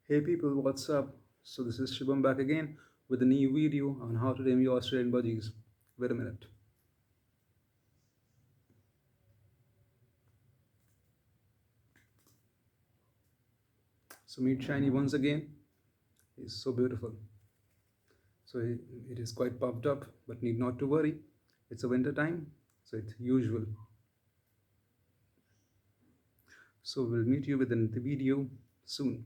Hey people, what's up? So this is Shubham back again with a new video on how to tame your Australian budgies. Wait a minute. So meet Shiny once again. He's so beautiful. So it is quite puffed up, but need not to worry. It's a winter time, so it's usual. So we'll meet you within the video soon.